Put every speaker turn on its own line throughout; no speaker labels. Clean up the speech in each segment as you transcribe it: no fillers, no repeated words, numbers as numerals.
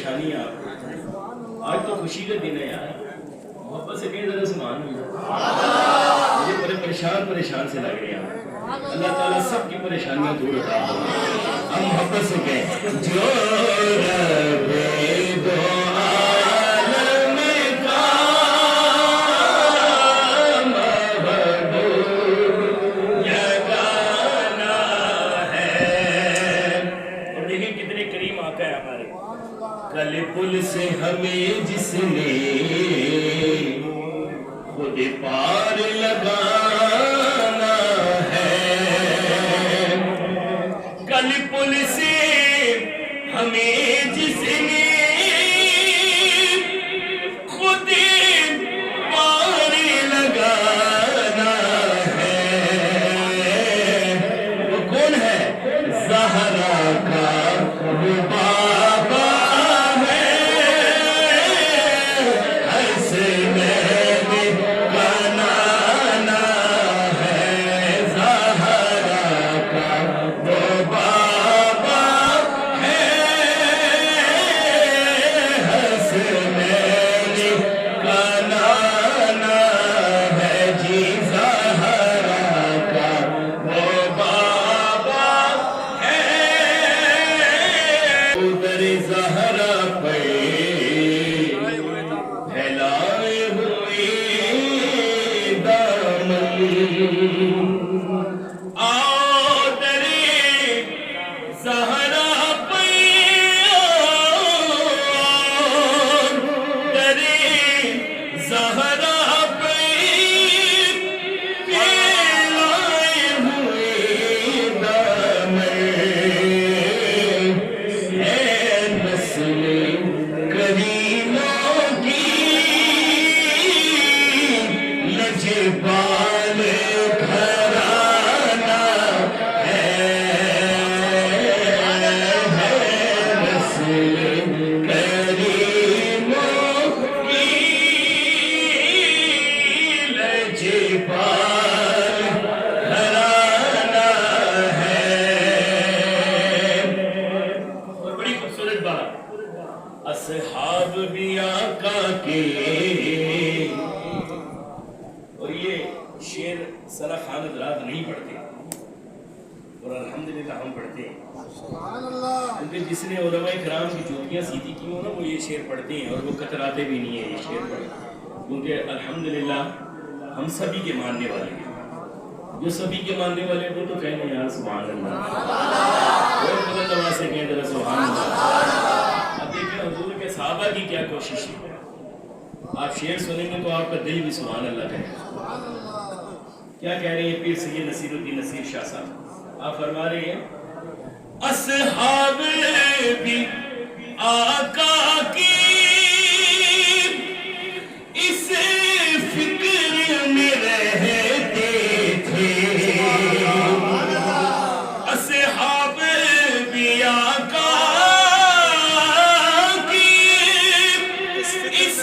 پریشانی ہے آپ کو؟ آج تو خوشی کا دن ہے یار، محبت سے کہیں ذرا سبحان اللہ۔ مجھے بڑے پریشان سے لگ رہے ہیں۔ اللہ تعالیٰ سب کی پریشانیاں دور عطا فرمائے۔ ہم محبت سے کہیں جو رب دو عالم کا محبوب یگانہ ہے۔ اور دیکھیں کتنے کریم آقا ہے ہمارے۔ کل پل سے ہمیں جس نے خود پار لگانا ہے، کل پل سے ہمیں جس نے خود پار لگانا ہے، وہ کون ہے؟ زہرا کا وہ بابا ہے، حسنین کا نانا ہے، زہرا کا وہ بابا ہے، حسنین کا نانا ہے جی، زہرا کا وہ بابا ہے۔ ادھر زہرا پہ پھیلائے ہوئے دامن، آؤ در زہرا پہ، در زہرا پہ پھیلائے ہوئے دامن، ہے نسل کریموں کی لجپال گھرانہ ہے، نسل کریموں کی لجپال گھرانہ ہے۔ اور بڑی خوبصورت بات، اصحاب بھی آقا کے، اور یہ شعر سرا خان حضرات نہیں پڑھتے اور الحمدللہ ہم پڑھتے ہیں، کیونکہ جس نے علماء کرام کی جوتیاں سیدھی کی ہوں نا وہ یہ شعر پڑھتے ہیں اور وہ کتراتے بھی نہیں ہیں یہ شعر پڑھتے، کیونکہ الحمدللہ ہم سبھی کے ماننے والے ہیں، جو سبھی کے ماننے والے ہیں وہ تو کہنے ہیں یار سبحان اللہ، اور مدد نواز سے کہیں ذرا سبحان اللہ۔ اب دیکھیں حضور کے صحابہ کی کیا کوشش ہے، آپ شعر سنیں گے تو آپ کا دل بھی سبحان اللہ کہے۔ کیا کہہ رہے ہیں پیر سید نصیر الدین نصیر شاہ صاحب؟ آپ فرما رہے ہیں اصحاب بھی آقا کی اس فکر میں رہتے تھے، اصحاب بھی آقا کی اس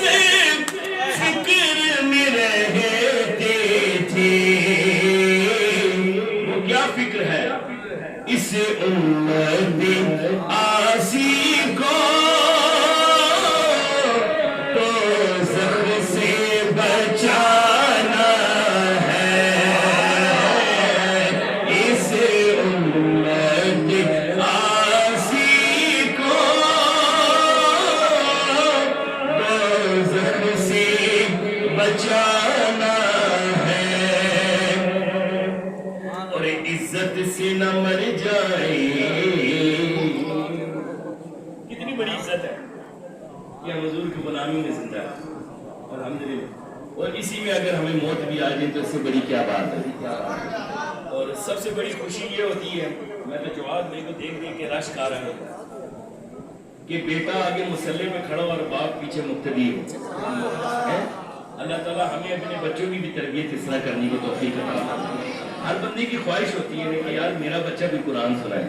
فکر میں رہتے تھے، وہ کیا فکر ہے؟ اس امت آسی کو دوزخ سے بچانا ہے، اس امت آسی کو دوزخ سے بچانا ہے، اور عزت سے نہ مر جائے۔ کتنی بڑی عزت ہے کہ ہم حضور کی غلامی میں زندہ ہے الحمدللہ، اور اسی میں اگر ہمیں موت بھی آ جائے تو اس سے بڑی کیا بات ہے۔ اور سب سے بڑی خوشی یہ ہوتی ہے، میں تو جواب میرے کو دیکھ دیکھ کے رشک آ رہا ہے کہ بیٹا آگے مسلح میں کھڑا اور باپ پیچھے مقتدی ہے۔ اللہ تعالیٰ ہمیں اپنے بچوں کی بھی تربیت اس طرح کرنے کی توفیق عطا فرمائے۔ ہر بندے کی خواہش ہوتی ہے کہ یار میرا بچہ بھی قرآن سنائے،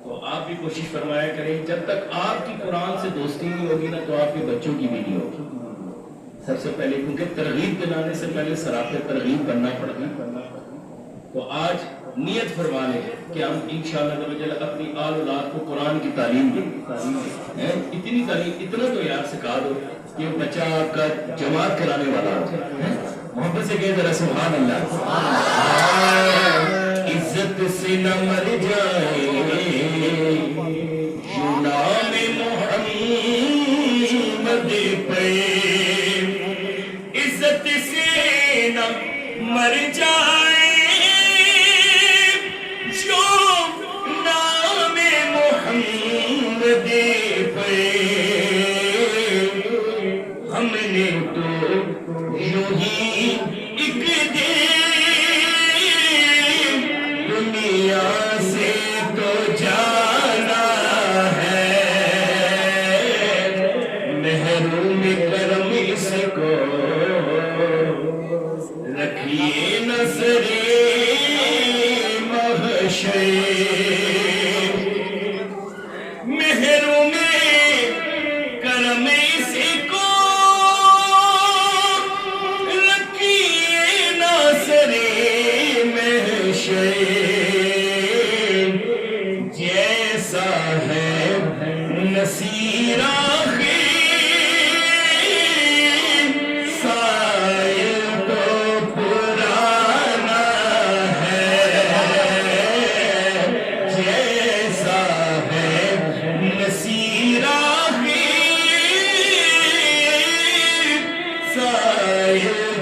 تو آپ بھی کوشش فرمایا کریں، جب تک آپ کی قرآن سے دوستی نہیں ہوگی نا تو آپ کے بچوں کی بھی نہیں ہوگی۔ سب سے پہلے کیونکہ ترغیب دلانے سے پہلے سراپے ترغیب کرنا پڑتا ہے۔ تو آج نیت فرما لیں کہ ہم انشاءاللہ اپنی آل اولاد کو قرآن کی تعلیم دیں. اتنی تعلیم، اتنا تو یار سکھا دو کہ وہ بچہ آپ کا جماعت کرانے والا ہو جائے. محبت سے کہے ذرا سبحان اللہ. عزت سے نہ مر جائے نام محمد پہ، عزت سے نہ مر جائے جو نام محمد پہ. ہم نے تو یوں ہی ایک دن دنیا سے تو جانا ہے، محروم کرم اس کو رکھیے نظر محشر. محروم کرم اس کو رکھیے نظر محشر. جیسا ہے نصیر آخر سائل تو پرانا ہے، جیسا ہے نصیر آخر سائل